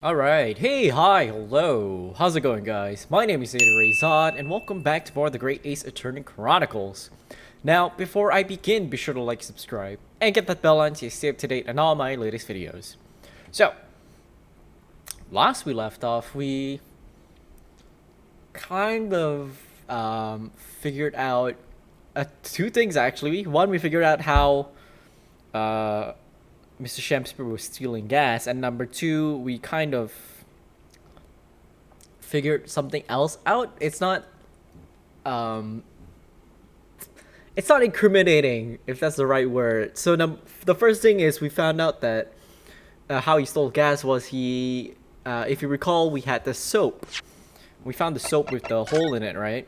Alright, hey, hi, hello, how's it going guys? My name is ZetaRayZod and welcome back to more of the Great Ace Attorney Chronicles. Now, before I begin, be sure to like, subscribe, and get that bell on to stay up to date on all my latest videos. So, last we left off, we kind of figured out two things actually. One, we figured out how Mr. Shamspeare was stealing gas, and number two, we kind of figured something else out. It's not incriminating, if that's the right word. So the first thing is we found out that how he stole gas was if you recall, we had the soap. We found the soap with the hole in it, right?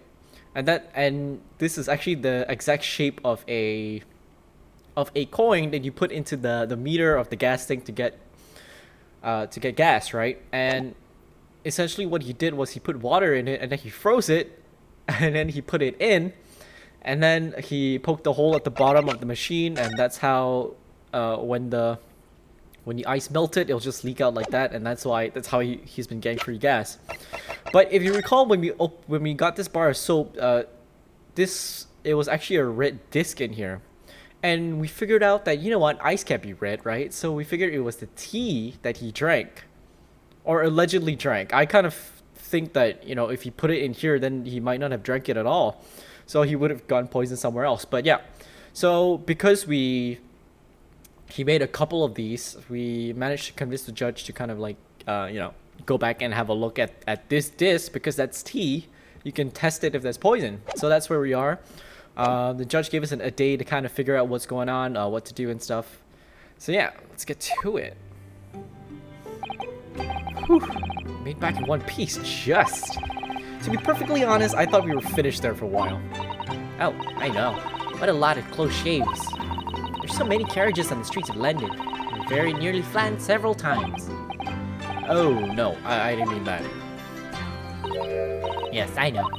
And this is actually the exact shape of a coin that you put into the meter of the gas tank to get gas, right? And essentially what he did was he put water in it and then he froze it and then he put it in and then he poked the hole at the bottom of the machine, and that's how when the ice melted, it'll just leak out like that, and that's how he's been getting free gas. But if you recall, when we got this bar of soap, it was actually a red disc in here. And we figured out that, you know what, ice can't be red, right? So we figured it was the tea that he drank. Or allegedly drank. I kind of think that, you know, if he put it in here, then he might not have drank it at all. So he would have gotten poisoned somewhere else. But yeah. So because he made a couple of these, we managed to convince the judge to kind of like, go back and have a look at this disc, because that's tea. You can test it if there's poison. So that's where we are. The judge gave us a day to kind of figure out what's going on, what to do and stuff. So yeah, let's get to it. Whew. Made back in one piece, just. To be perfectly honest, I thought we were finished there for a while. Oh, I know. What a lot of close shaves. There's so many carriages on the streets of London. We're very nearly flattened several times. Oh, no, I didn't mean that. Yes, I know.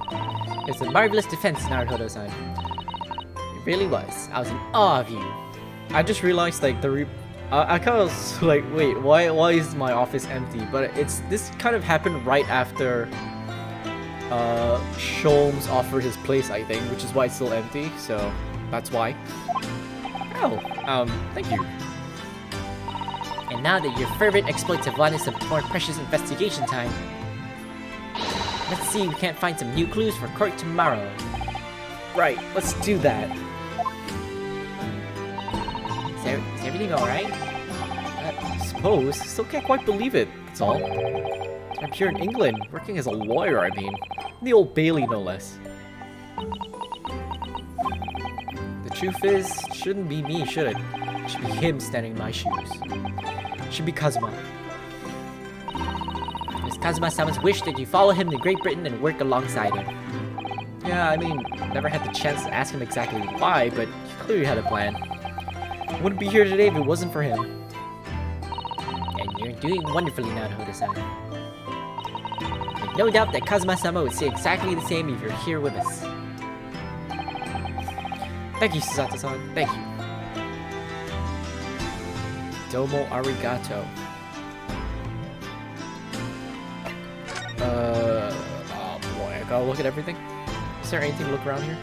It's a marvelous defense, Naruto-san. It really was. I was in awe of you. I just realized, like, I kind of was like, wait, why is my office empty? But this kind of happened right after Sholmes offered his place, I think, which is why it's still empty. So that's why. Oh, thank you. And now that your fervent exploits have wanted some more precious investigation time, let's see if we can't find some new clues for court tomorrow. Right, let's do that. Is everything alright? I suppose. Still can't quite believe it, that's all. I'm here in England, working as a lawyer, I mean. In the Old Bailey, no less. The truth is, it shouldn't be me, should it? It should be him standing in my shoes. It should be Kazuma. It's Kazuma-sama's wish that you follow him to Great Britain and work alongside him. Yeah, I mean, never had the chance to ask him exactly why, but he clearly had a plan. I wouldn't be here today if it wasn't for him. And you're doing wonderfully now, Hoda-san. No doubt that Kazuma-sama would say exactly the same if you're here with us. Thank you, Susato-san. Thank you. Domo arigato. Oh boy, I gotta look at everything. Is there anything to look around here?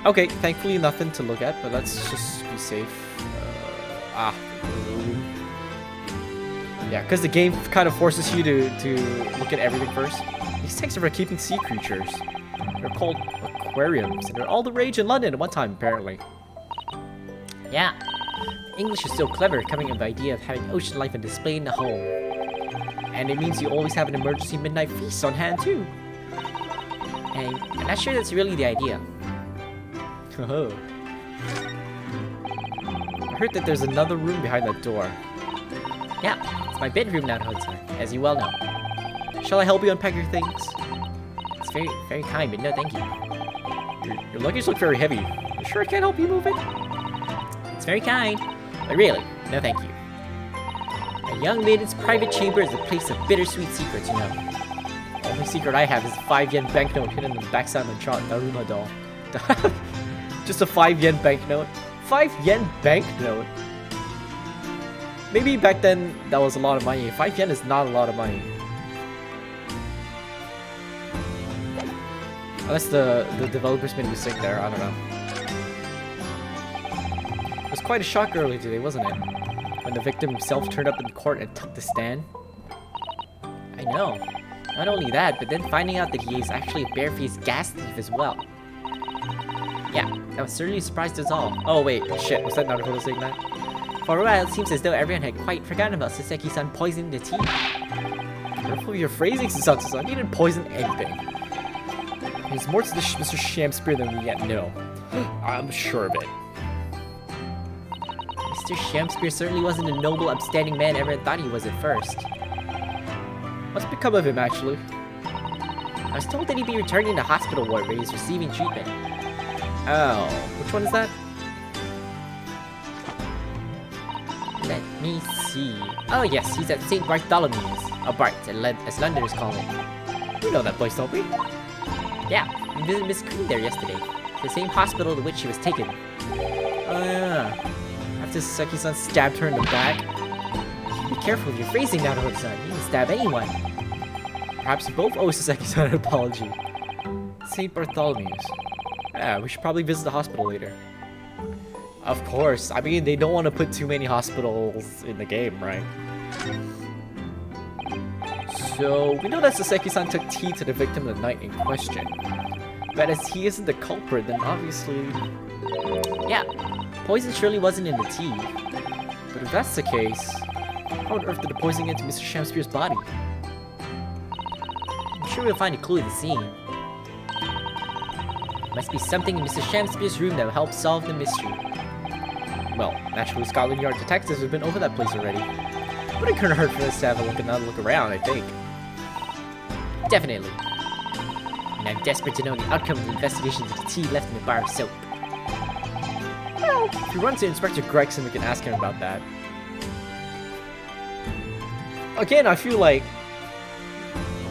Okay, thankfully nothing to look at, but let's just be safe. Yeah, because the game kind of forces you to look at everything first. These tanks are for keeping sea creatures. They're called aquariums, and they're all the rage in London at one time, apparently. Yeah, English is so clever, coming up with the idea of having ocean life on display in the home. And it means you always have an emergency midnight feast on hand, too. Hey, I'm not sure that's really the idea. Oh. I heard that there's another room behind that door. Yeah, it's my bedroom now, Hudson, as you well know. Shall I help you unpack your things? It's very, very kind, but no thank you. Your luggage looks very heavy. You sure I can't help you move it? It's very kind, but really, no thank you. A young maiden's private chamber is a place of bittersweet secrets, you know. The only secret I have is a 5 yen banknote hidden in the backside of the Daruma doll. Just a 5 yen banknote? 5 yen banknote? Maybe back then that was a lot of money. 5 yen is not a lot of money. Unless the developers made a mistake there, I don't know. It was quite a shock earlier today, wasn't it? When the victim himself turned up in court and took the stand. I know. Not only that, but then finding out that he is actually a barefaced gas thief as well. Yeah, that was certainly surprised us all. Oh wait, shit, was that Naruto saying that? For a while, it seems as though everyone had quite forgotten about Saseki-san poisoning the tea. Careful with your phrasing, Susanto-san. He didn't poison anything. There's more to this Mr. Shamspeare than we yet know. I'm sure of it. Mr. Shamspeare certainly wasn't the noble, upstanding man everyone thought he was at first. What's become of him, actually? I was told that he'd be returning to hospital ward where he's receiving treatment. Oh, which one is that? Let me see. Oh yes, he's at St. Bartholomew's. Bart, as Londoners call it. We know that place, don't we? Yeah, we visited Miss Queen there yesterday. The same hospital to which she was taken. Oh yeah. After Saseki-san stabbed her in the back. Be careful with your phrasing, Naruto-san. You can stab anyone. Perhaps you both owe Saseki-san an apology. St. Bartholomew's. Yeah, we should probably visit the hospital later. Of course. I mean, they don't want to put too many hospitals in the game, right? So, we know that Saseki-san took tea to the victim the night in question. But as he isn't the culprit, then obviously... Yeah, poison surely wasn't in the tea. But if that's the case, how on earth did the poison get to Mr. Shamspeare's body? I'm sure we'll find a clue at the scene. Must be something in Mr. Shamspeare's room that will help solve the mystery. Well, naturally Scotland Yard detectives have been over that place already. But it couldn't hurt for us to have another look around, I think. Definitely. And I'm desperate to know the outcome of the investigation into the tea left in the bar of soap. Well, if you run to Inspector Gregson, we can ask him about that. Again, I feel like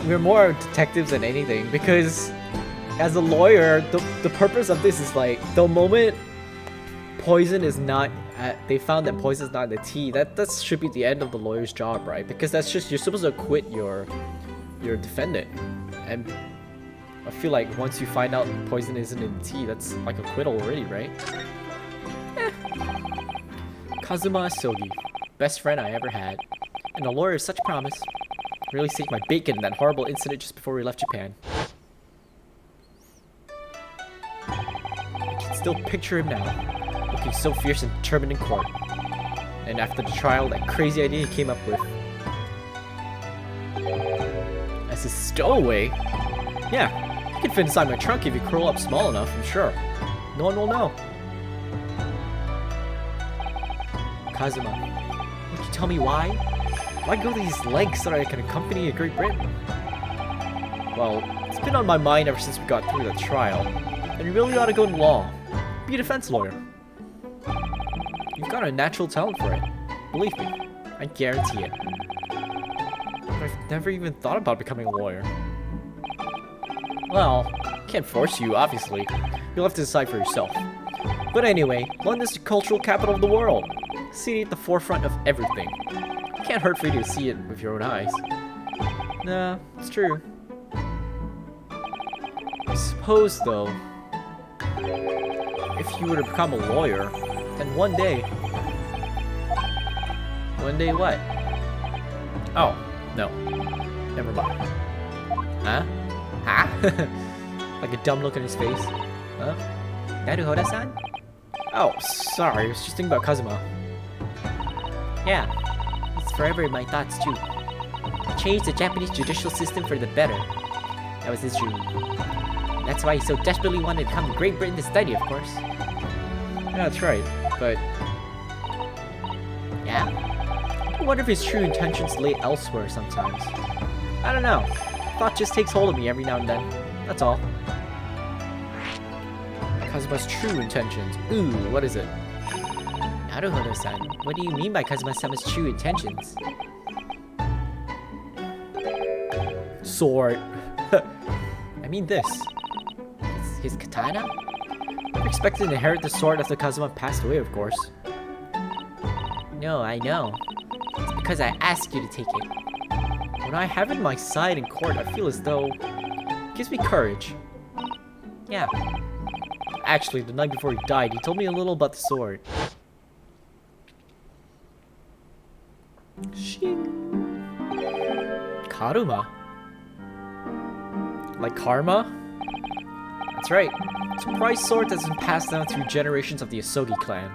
we're more detectives than anything, because as a lawyer, the purpose of this is like, the moment poison is not, they found that poison is not in the tea, that should be the end of the lawyer's job, right? Because that's just, you're supposed to acquit your defendant. And I feel like once you find out poison isn't in the tea, that's like acquittal already, right? Kazuma Sogi, best friend I ever had. And a lawyer of such promise. Really saved my bacon in that horrible incident just before we left Japan. I can still picture him now, looking so fierce and determined in court. And after the trial, that crazy idea he came up with. As his stowaway? Yeah, you can fit inside my trunk if you curl up small enough, I'm sure. No one will know. Kazuma, would you tell me why? Why go these lengths so that I can accompany you to Great Britain? Well, it's been on my mind ever since we got through the trial, and you really ought to go to law. Be a defense lawyer. You've got a natural talent for it. Believe me, I guarantee it. But I've never even thought about becoming a lawyer. Well, can't force you, obviously. You'll have to decide for yourself. But anyway, London's the cultural capital of the world. Seated at the forefront of everything. Can't hurt for you to see it with your own eyes. Nah, it's true. I suppose, though, if you were to become a lawyer, then one day... One day what? Oh, no. Never mind. Huh? Huh? Like a dumb look on his face. Huh? Naruhodo-san? Oh, sorry. I was just thinking about Kazuma. Yeah, he's forever in my thoughts too. Changed the Japanese judicial system for the better. That was his dream. And that's why he so desperately wanted to come to Great Britain to study, of course. Yeah, that's right. But yeah? I wonder if his true intentions lay elsewhere sometimes. I don't know. Thought just takes hold of me every now and then. That's all. Kazuma's true intentions. Ooh, what is it? Naruhodo-san, what do you mean by Kazuma-sama's true intentions? Sword. I mean this. His katana? Never expected to inherit the sword after Kazuma passed away, of course. No, I know. because I asked you to take it. When I have it in my side in court, I feel as though it gives me courage. Yeah. Actually, the night before he died, he told me a little about the sword. Karuma? Like karma? That's right. It's a prized sword that's been passed down through generations of the Asogi clan.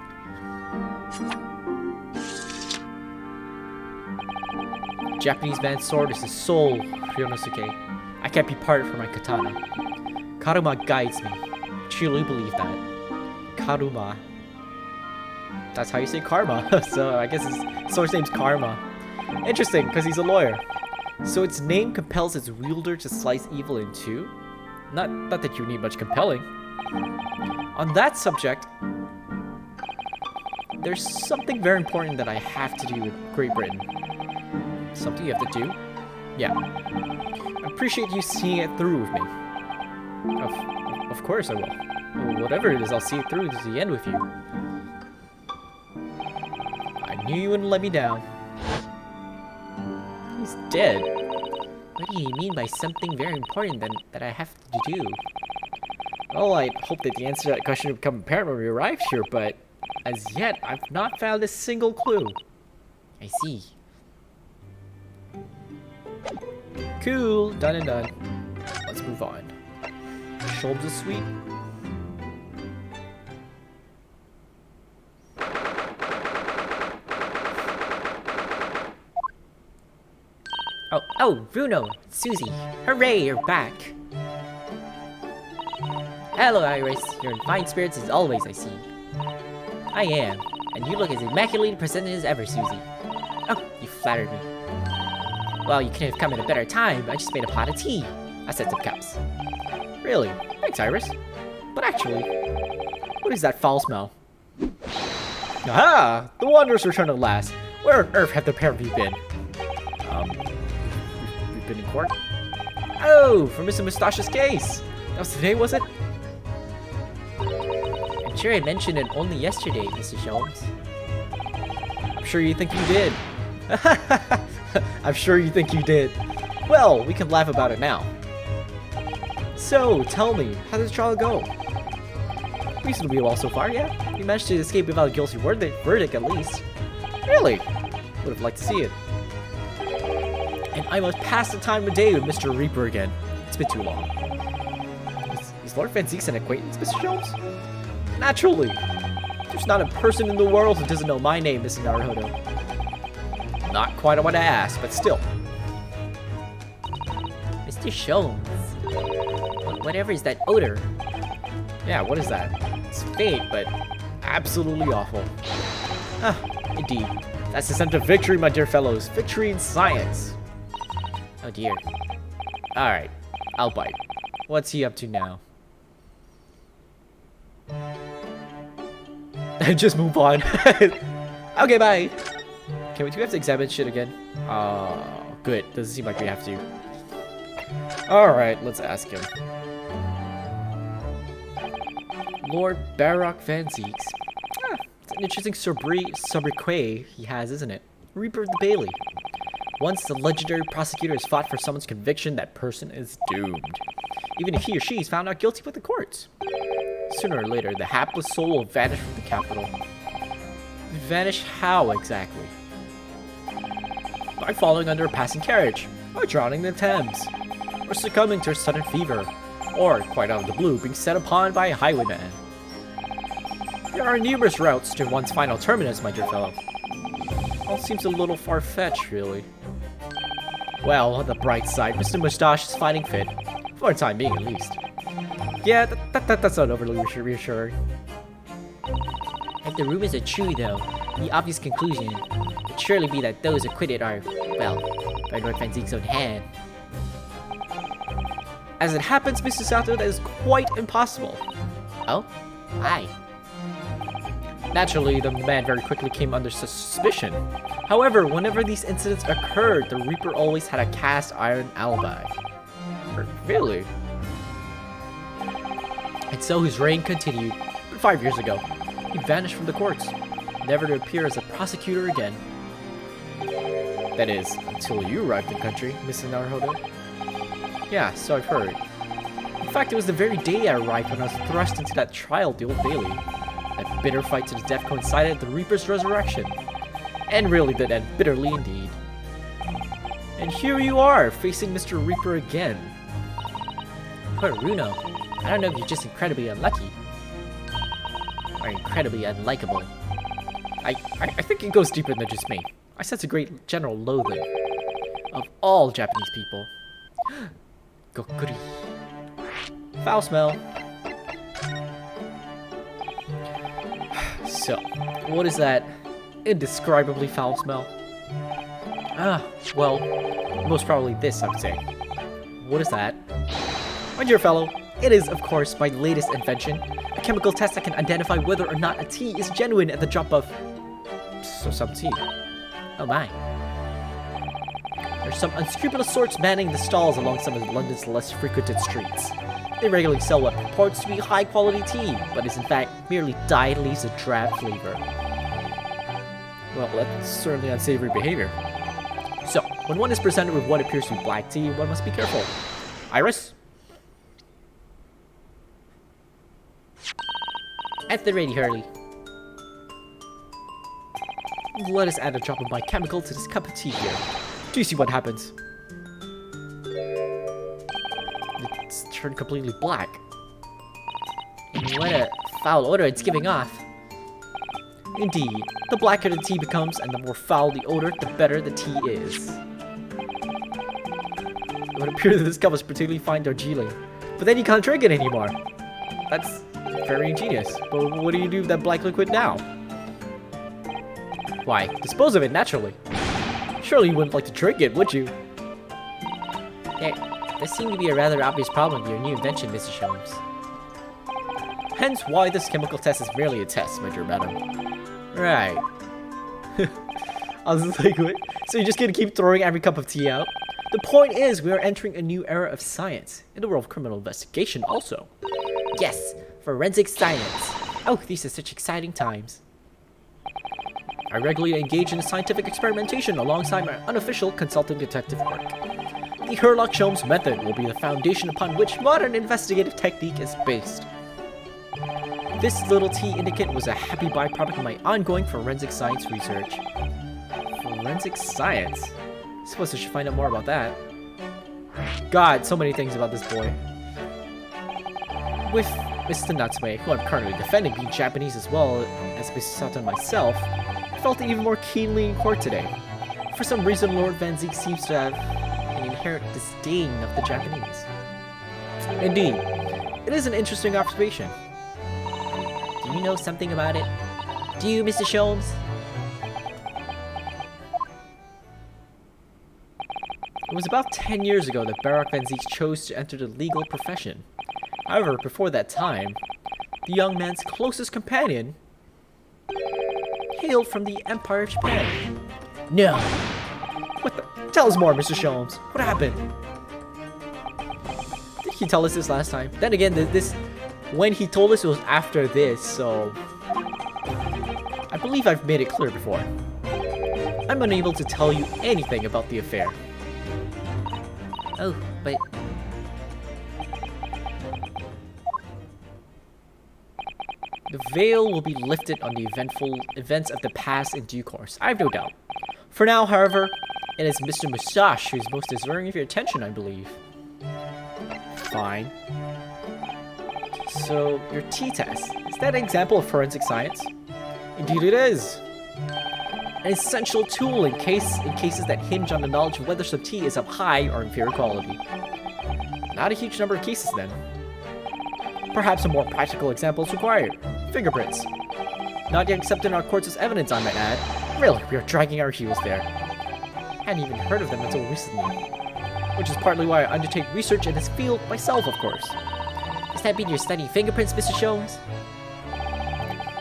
Japanese man's sword is the soul, Ryonosuke. I can't be parted from my katana. Karuma guides me. I truly believe that. Karuma. That's how you say karma. So I guess his sword's name's Karma. Interesting, because he's a lawyer. So its name compels its wielder to slice evil in two? Not that you need much compelling. On that subject, there's something very important that I have to do in Great Britain. Something you have to do? Yeah. I appreciate you seeing it through with me. Of course I will. Whatever it is, I'll see it through to the end with you. I knew you wouldn't let me down. He's dead. What do you mean by something very important that I have to do? Well, I hope that the answer to that question will become apparent when we arrive here, but as yet, I've not found a single clue. I see. Cool, done and done. Let's move on. Sholmes is sweet. Oh, Bruno, Susie, hooray, you're back. Hello, Iris. You're in fine spirits as always, I see. I am, and you look as immaculately presented as ever, Susie. Oh, you flattered me. Well, you couldn't have come at a better time. I just made a pot of tea. I set some cups. Really? Thanks, Iris. But actually, what is that foul smell? Aha! The Wanderers returned at last. Where on earth have the pair of you been? We've been in court? Oh, for Mr. Mustache's case! That was today, was it? I'm sure I mentioned it only yesterday, Mr. Sholmes. I'm sure you think you did. I'm sure you think you did. Well, we can laugh about it now. So, tell me, how did the trial go? Reasonably well so far, yeah? You managed to escape without a guilty verdict at least. Really? Would have liked to see it. And I must pass the time of day with Mr. Reaper again. It's been too long. Is Lord Van Zeek's an acquaintance, Mr. Sholmes? Naturally. There's not a person in the world who doesn't know my name, Mrs. Naruhodo. Not quite what I asked, but still. Mr. Sholmes. Whatever is that odor? Yeah, what is that? It's faint, but absolutely awful. Ah, indeed. That's the scent of victory, my dear fellows. Victory in science. Oh dear. Alright, I'll bite. What's he up to now? Just move on. Okay, bye. Do we have to examine shit again? Good. Doesn't seem like we have to. Alright, let's ask him. Lord Baroque Van Zeeks. It's an interesting sobriquet he has, isn't it? Reaper of the Bailey. Once the legendary prosecutor has fought for someone's conviction, that person is doomed. Even if he or she is found not guilty with the courts. Sooner or later, the hapless soul will vanish from the capital. Vanish how, exactly? By falling under a passing carriage, or drowning in the Thames, or succumbing to a sudden fever, or, quite out of the blue, being set upon by a highwayman. There are numerous routes to one's final terminus, my dear fellow. All seems a little far-fetched, really. Well, on the bright side, Mr. Mustache is fighting fit. For the time being, at least. Yeah, that's not overly reassuring. If the rumors are true, though, the obvious conclusion would surely be that those acquitted are, well, by Lord Van Zeek's own hand. As it happens, Mr. Sato, that is quite impossible. Oh? Why? Naturally, the man very quickly came under suspicion. However, whenever these incidents occurred, the Reaper always had a cast iron alibi. Really? And so his reign continued, but 5 years ago, he vanished from the courts, never to appear as a prosecutor again. That is, until you arrived in the country, Mr. Naruhodo. Yeah, so I've heard. In fact, it was the very day I arrived when I was thrust into that trial at the Old Bailey. That bitter fight to the death coincided with the Reaper's resurrection. And really did end bitterly indeed. And here you are, facing Mr. Reaper again. Poor Runo. I don't know if you're just incredibly unlucky. Or incredibly unlikable. I think it goes deeper than just me. I sense a great general loathing of all Japanese people. Gokuri. Foul smell. So, what is that indescribably foul smell? Well, most probably this, I would say. What is that? My dear fellow, it is, of course, my latest invention. A chemical test that can identify whether or not a tea is genuine at the drop of... some tea. Oh my. There's some unscrupulous sorts manning the stalls along some of London's less frequented streets. They regularly sell what purports to be high-quality tea, but is in fact merely dyed leaves of drab flavor. Well, that's certainly unsavory behavior. So, when one is presented with what appears to be black tea, one must be careful. Iris? At the ready, Hurley. Let us add a drop of my chemical to this cup of tea here. Do you see what happens? It's turned completely black. And what a foul odor it's giving off. Indeed, the blacker the tea becomes and the more foul the odor, the better the tea is. It would appear that this cup is particularly fine Darjeeling, but then you can't drink it anymore. That's very ingenious, but what do you do with that black liquid now? Why, dispose of it naturally. Surely you wouldn't like to drink it, would you? There seemed to be a rather obvious problem with your new invention, Mr. Sholmes. Hence why this chemical test is merely a test, my dear madam. Right. I was just like, wait, so you're just gonna keep throwing every cup of tea out? The point is, we are entering a new era of science, in the world of criminal investigation also. Yes, forensic science. Oh, these are such exciting times. I regularly engage in scientific experimentation alongside my unofficial consulting detective work. The Sholmes method will be the foundation upon which modern investigative technique is based. This little tea indicate was a happy byproduct of my ongoing forensic science research. Forensic science? I suppose I should find out more about that. God, so many things about this boy. With Mr. Natsume, who I'm currently defending being Japanese as well as Mr. Sato myself, I felt it even more keenly in court today. For some reason, Lord Van Zeek seems to have an inherent disdain of the Japanese. Indeed, it is an interesting observation. Do you know something about it? Do you, Mr. Sholmes? It was about 10 years ago that Barak Van Zeek chose to enter the legal profession. However, before that time, the young man's closest companion hailed from the Empire of Japan. No. What the? Tell us more, Mr. Sholmes. What happened? Did he tell us this last time? Then again, when he told us it was after this, so... I believe I've made it clear before. I'm unable to tell you anything about the affair. Oh, but... The veil will be lifted on the eventful events of the past in due course, I have no doubt. For now, however, it is Mr. Musash who is most deserving of your attention, I believe. Fine. So, your T-test, is that an example of forensic science? Indeed it is. An essential tool in cases that hinge on the knowledge of whether some tea is of high or inferior quality. Not a huge number of cases then. Perhaps a more practical example is required. Fingerprints. Not yet accepted in our courts as evidence, I might add. Really, we are dragging our heels there. Hadn't even heard of them until recently. Which is partly why I undertake research in this field myself, of course. Does that mean you're studying fingerprints, Mr. Sholmes?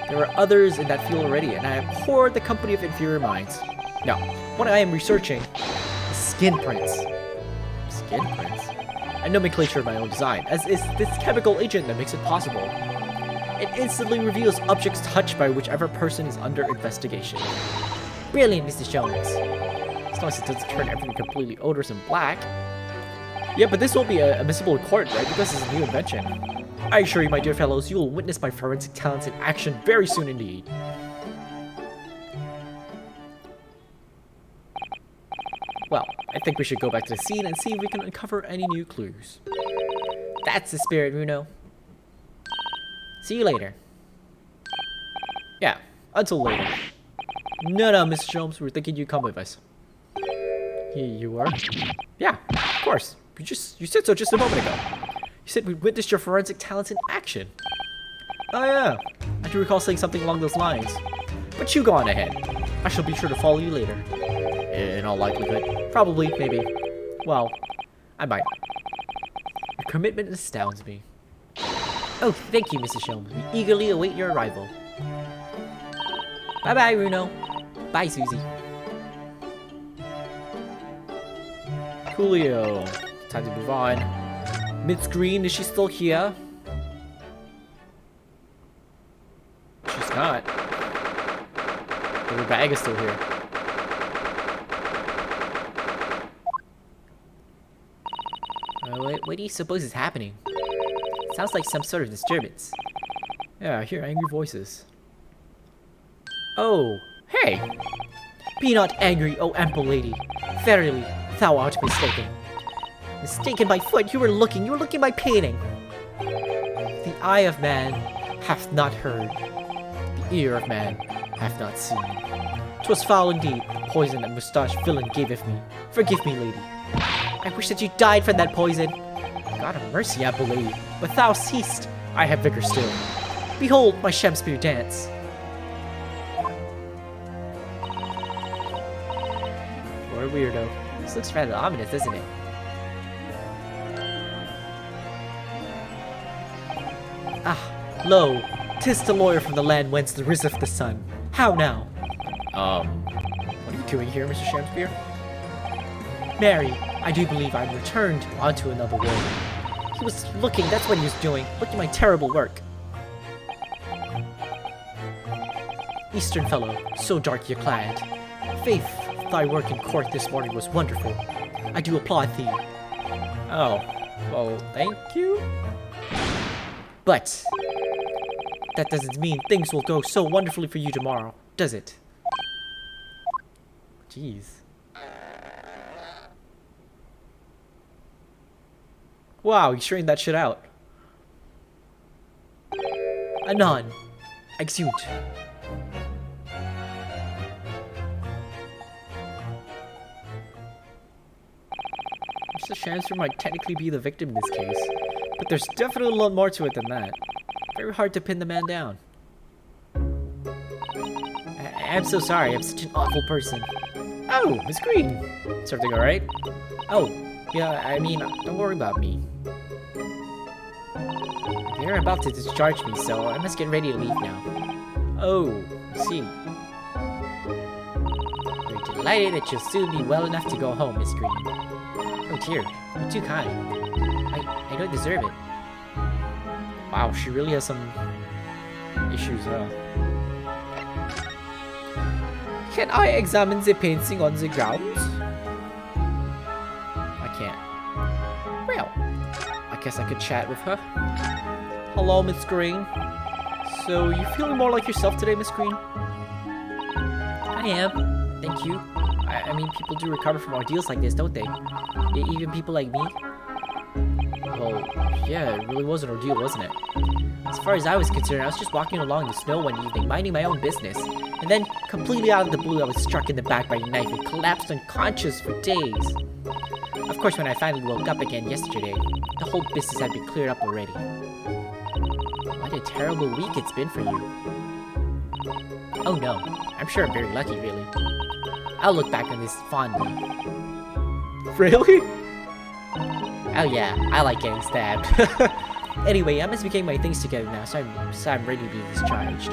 There are others in that field already, and I abhor the company of inferior minds. No, what I am researching is skin prints. Skin prints? A nomenclature of my own design, as is this chemical agent that makes it possible. It instantly reveals objects touched by whichever person is under investigation. Brilliant, Mr. Sholmes. It's long as it doesn't turn everything completely odorous and black. Yeah, but this won't be admissible in court, right? Because it's a new invention. I assure you, my dear fellows, you will witness my forensic talents in action very soon indeed. Well, I think we should go back to the scene and see if we can uncover any new clues. That's the spirit, Runo. See you later. Yeah, until later. No, Mr. Sholmes, we're thinking you'd come with us. Here you are? Yeah, of course. You said so just a moment ago. You said we witnessed your forensic talents in action. Oh yeah, I do recall saying something along those lines. But you go on ahead. I shall be sure to follow you later. In all likelihood. Probably, maybe. Well, I might. Your commitment astounds me. Oh, thank you, Mrs. Sholmes. We eagerly await your arrival. Bye-bye, Runo. Bye, Susie. Coolio. Time to move on. Miss Green, is she still here? She's not. But her bag is still here. What do you suppose is happening? Sounds like some sort of disturbance. Yeah, I hear angry voices. Oh, hey! Be not angry, O ample lady. Verily, thou art mistaken. Mistaken by foot, you were looking my painting. The eye of man hath not heard, the ear of man hath not seen. 'Twas foul indeed, the poison that moustache villain gaveth me. Forgive me, lady. I wish that you died from that poison. God have mercy, ample lady, but thou seest, I have vigor still. Behold my Shamspeare dance. What a weirdo. This looks rather ominous, doesn't it? Ah, lo, 'tis the lawyer from the land whence the riseth the sun. How now? What are you doing here, Mr. Shamspeare? Mary, I do believe I'm returned onto another world. He was looking, that's what he was doing, looking at my terrible work. Eastern fellow, so dark ye clad. Faith, thy work in court this morning was wonderful. I do applaud thee. Oh, well, thank you. But that doesn't mean things will go so wonderfully for you tomorrow, does it? Jeez. Wow, he's straightened that shit out. Anon. Exude. Mr. Shamspeare might technically be the victim in this case, but there's definitely a lot more to it than that. Very hard to pin the man down. I'm so sorry, I'm such an awful person. Oh, Miss Green! Is everything alright? Oh, yeah, I mean, don't worry about me. You're about to discharge me, so I must get ready to leave now. Oh, I see. We're delighted that you'll soon be well enough to go home, Miss Green. Oh dear, you're too kind. I don't deserve it. Wow, she really has some issues, huh? Can I examine the painting on the ground? I can't. Well, I guess I could chat with her. Hello, Miss Green. So, you feeling more like yourself today, Miss Green? I am. Thank you. I mean, people do recover from ordeals like this, don't they? Even people like me. Well, yeah, it really was an ordeal, wasn't it? As far as I was concerned, I was just walking along the snow one evening, minding my own business. And then, completely out of the blue, I was struck in the back by a knife and collapsed unconscious for days. Of course, when I finally woke up again yesterday, the whole business had been cleared up already. What a terrible week it's been for you. Oh no, I'm sure I'm very lucky, really. I'll look back on this fondly. Really? Oh yeah, I like getting stabbed. Anyway, I must be getting my things together now, so I'm ready to be discharged.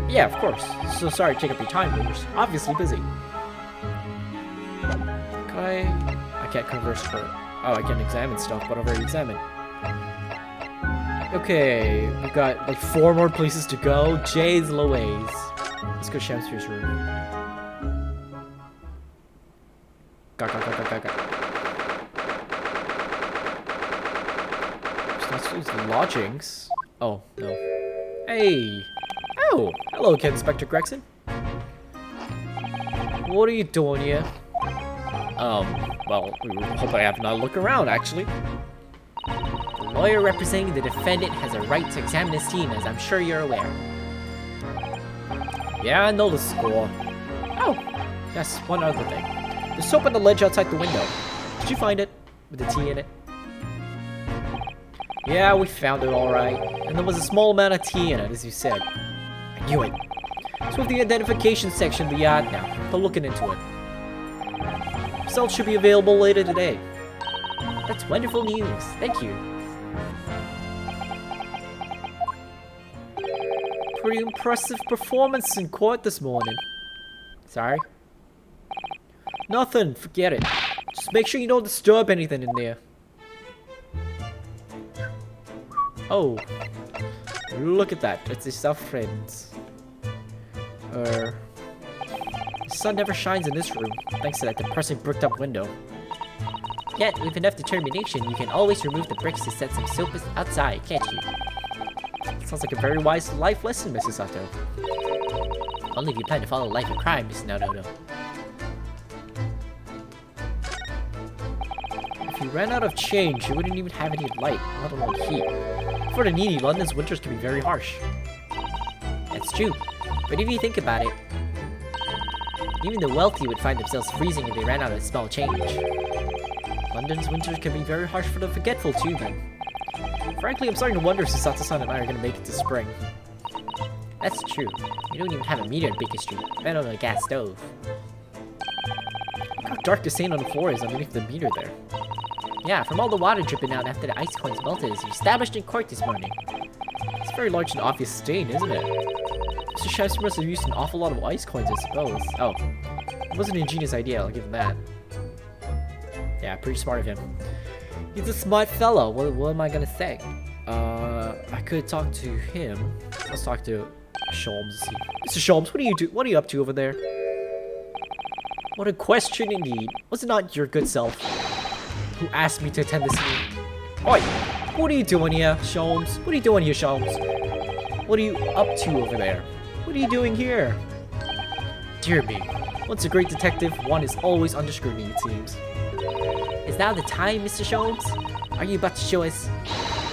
Yeah, of course. So sorry to take up your time, but you're obviously busy. I can't converse for... Oh, I can examine stuff, but I've already examined. Okay, we've got like 4 more places to go. Jeez Louise. Let's go to Shamspeare's room. Lodgings. Oh, no. Hey! Oh! Hello again, Inspector Gregson. What are you doing here? Well, we were hoping I have another look around, actually. The lawyer representing the defendant has a right to examine his team, as I'm sure you're aware. Yeah, I know the score. Oh! Yes, one other thing. The soap on the ledge outside the window. Did you find it? With the tea in it? Yeah, we found it alright. And there was a small amount of tea in it, as you said. I knew it. It's with the identification section of the yard now. They're looking into it. Results should be available later today. That's wonderful news. Thank you. Pretty impressive performance in court this morning. Sorry? Nothing. Forget it. Just make sure you don't disturb anything in there. Oh. Look at that. It's our friends. The sun never shines in this room, thanks to that depressing bricked-up window. Yet, with enough determination, you can always remove the bricks to set some soap outside, can't you? Sounds like a very wise life lesson, Mrs. Sato. Only if you plan to follow a life of crime, Mrs. Naruto. If you ran out of change, you wouldn't even have any light, let alone heat. For the needy, London's winters can be very harsh. That's true. But if you think about it, even the wealthy would find themselves freezing if they ran out of small change. London's winters can be very harsh for the forgetful too, then. Frankly, I'm starting to wonder if Susato-san and I are going to make it to spring. That's true. We don't even have a meter in Baker Street, let alone a gas stove. Look how dark the stain on the floor is underneath the meter there. Yeah, from all the water dripping out after the ice coins melted as you established in court this morning. It's a very large and obvious stain, isn't it? Mr. Shamspeare must have used an awful lot of ice coins, I suppose. Oh, it wasn't an ingenious idea, I'll give him that. Yeah, pretty smart of him. He's a smart fellow, what am I gonna say? I could talk to him. Let's talk to Sholmes. Mr. Sholmes, what are you up to over there? What a question indeed. Was it not your good self who asked me to attend this meeting? Oi! What are you doing here, Sholmes? What are you doing here, Sholmes? What are you up to over there? What are you doing here? Dear me. Once a great detective, one is always under scrutiny, it seems. Is now the time, Mr. Sholmes? Are you about to show us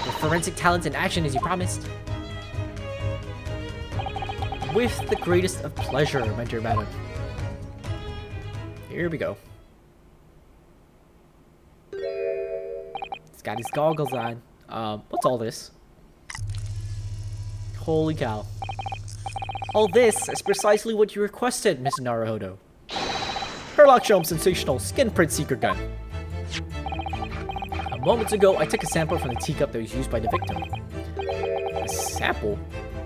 your forensic talents in action as you promised? With the greatest of pleasure, my dear madam. Here we go. He's got his goggles on. What's all this? Holy cow. All this is precisely what you requested, Miss Naruhodo. Herlock Sholmes' sensational skin print seeker gun. Moments ago, I took a sample from the teacup that was used by the victim. A sample?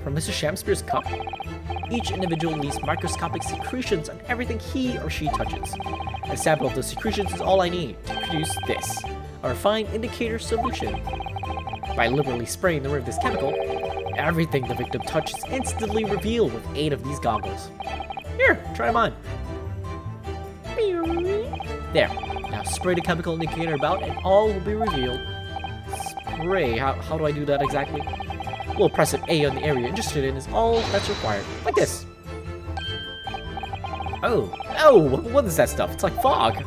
From Mr. Shamspeare's cup? Each individual leaves microscopic secretions on everything he or she touches. A sample of those secretions is all I need to produce this, a refined indicator solution. By liberally spraying the rim of this chemical, everything the victim touches is instantly revealed with aid of these goggles. Here, try them on. There. Now spray the chemical indicator about and all will be revealed. Spray? How do I do that exactly? We'll press an A on the area interested in is all that's required. Like this. Oh, what is that stuff? It's like fog.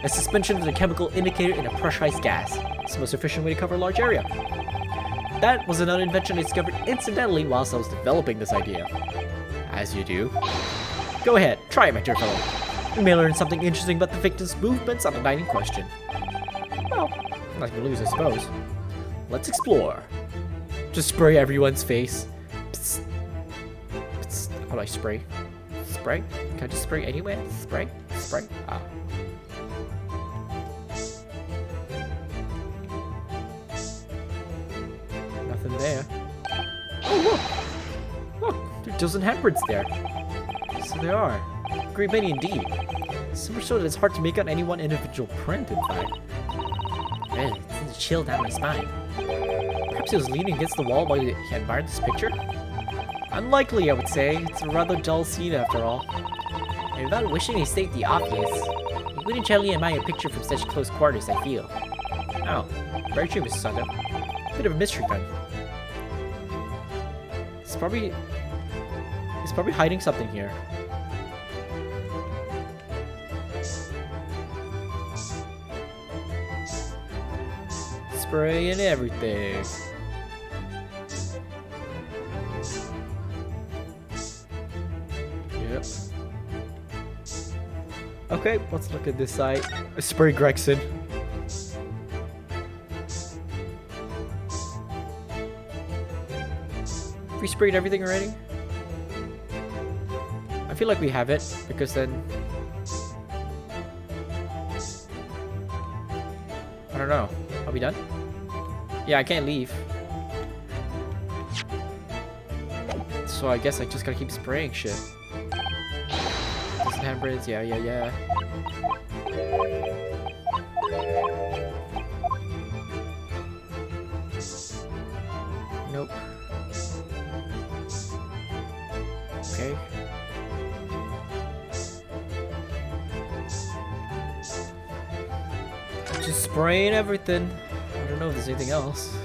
A suspension of the chemical indicator in a pressurized gas. It's the most efficient way to cover a large area. That was another invention I discovered incidentally whilst I was developing this idea. As you do. Go ahead, try it, my dear fellow. We may learn something interesting about the victim's movements on the night in question. Well, nothing to lose, I suppose. Let's explore. Just spray everyone's face. Psst. Psst. How do I spray? Spray? Can I just spray anywhere? Spray? Spray? Ah. Nothing there. Oh, look! Look, there are dozen handprints there. So there are. A great many indeed. So much so that it's hard to make out any one individual print, in fact. Man, it sends a chill down my spine. Perhaps he was leaning against the wall while he admired this picture? Unlikely, I would say. It's a rather dull scene after all. And without wishing to state the obvious, you Wouldn't Charlie admire a picture from such close quarters, I feel. Oh, very true, Mrs. Sato. Bit of a mystery then. He's probably hiding something here. Spray and everything. Yep. Okay, let's look at this side. Spray Gregson. We sprayed everything already? I feel like we have it, because then... I don't know. Are we done? Yeah, I can't leave. So I guess I just gotta keep spraying shit. Doesn't handprints, yeah. Nope. Okay. Just spraying everything. I don't know if there's anything else.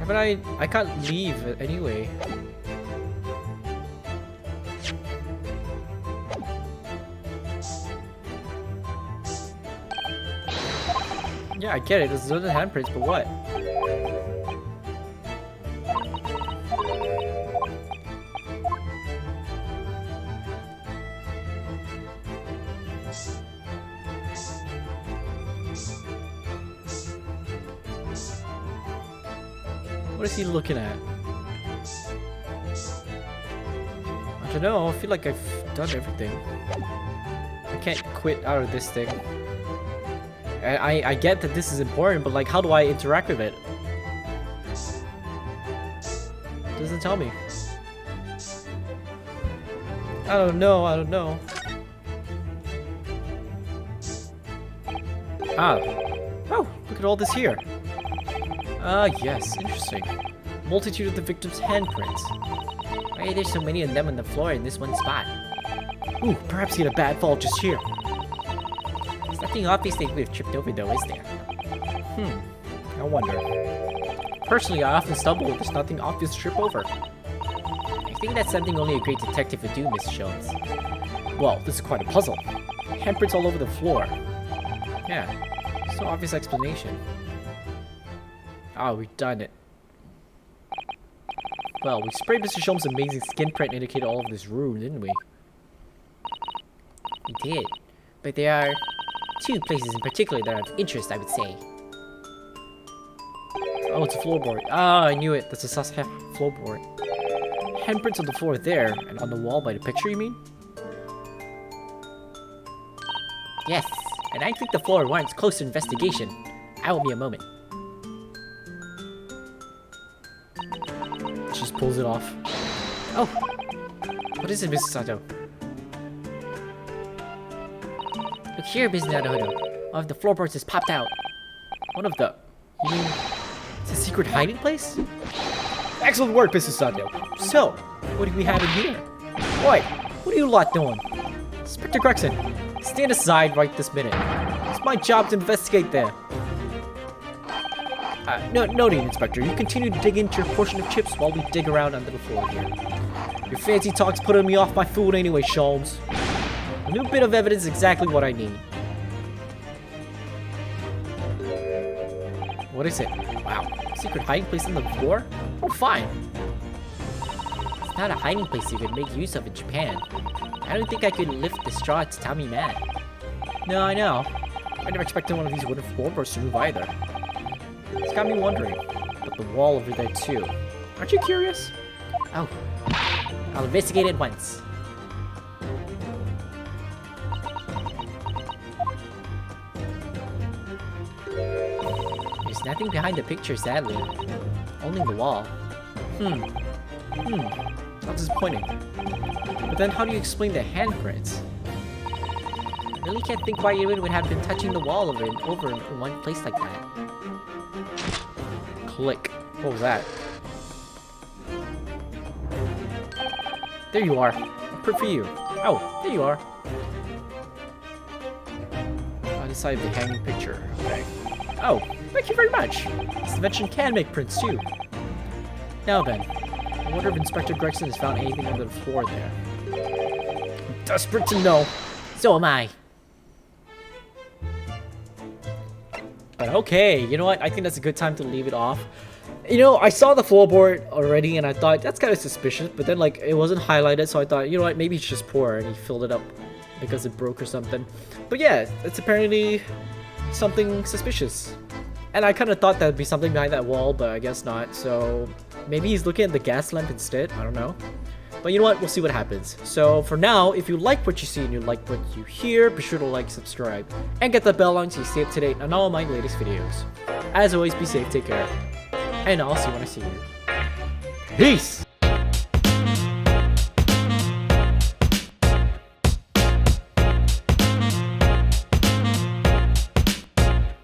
But I can't leave anyway. Yeah, I get it. There's other handprints, but what? What is he looking at? I don't know. I feel like I've done everything. I can't quit out of this thing. I get that this is important, but like, how do I interact with it? Doesn't tell me. I don't know. Ah. Oh, look at all this here. Ah, yes, interesting. Multitude of the victim's handprints. Why there's so many of them on the floor in this one spot? Ooh, perhaps he had a bad fall just here. There's nothing obvious they would have tripped over though, is there? I wonder. Personally, I often stumble if there's nothing obvious to trip over. I think that's something only a great detective would do, Miss Sholmes. Well, this is quite a puzzle. Handprints all over the floor. Yeah, so obvious explanation. Ah, we've done it. Well, we sprayed Mr. Sholmes' amazing skin print indicated all of this room, didn't we? We did. But there are two places in particular that are of interest, I would say. Oh, it's a floorboard. Ah, I knew it. That's a sus floorboard. Handprints on the floor there, and on the wall by the picture, you mean? Yes, and I think the floor warrants closer investigation. I will be a moment. Just pulls it off. Oh! What is it, Mrs. Sato? Look here, Ms. Naruto. One of the floorboards has popped out. One of the... You mean... It's a secret hiding place? Excellent work, Mrs. Sato. So, what do we have in here? Oi! What are you lot doing? Inspector Gregson, stand aside right this minute. It's my job to investigate there. No need, Inspector. You continue to dig into your portion of chips while we dig around under the floor here. Your fancy talk's putting me off my food anyway, Sholmes. A new bit of evidence is exactly what I need. What is it? Wow. Secret hiding place on the floor? Oh, fine. It's not a hiding place you could make use of in Japan. I don't think I could lift the straw to tell me mad. No, I know. I never expected one of these wooden floorboards to move either. It's got me wondering. But the wall over there too. Aren't you curious? Oh. I'll investigate it once. There's nothing behind the picture, sadly. Only the wall. How disappointing. But then how do you explain the handprints? I really can't think why anyone would have been touching the wall over and over in one place like that. Click. What was that? There you are. A print for you. Oh, there you are. On the side of the hanging picture. Okay. Oh, thank you very much. This invention can make prints too. Now then, I wonder if Inspector Gregson has found anything under the floor there. I'm desperate to know. So am I. But okay, you know what? I think that's a good time to leave it off. You know, I saw the floorboard already and I thought that's kind of suspicious, but then like it wasn't highlighted, so I thought, you know what, maybe it's just poor and he filled it up because it broke or something. But yeah, it's apparently something suspicious. And I kind of thought that'd be something behind that wall, but I guess not. So maybe he's looking at the gas lamp instead. I don't know. But you know what? We'll see what happens. So for now, if you like what you see and you like what you hear, be sure to like, subscribe, and get the bell on so you stay up to date on all of my latest videos. As always, be safe, take care, and I'll see you when I see you. Peace!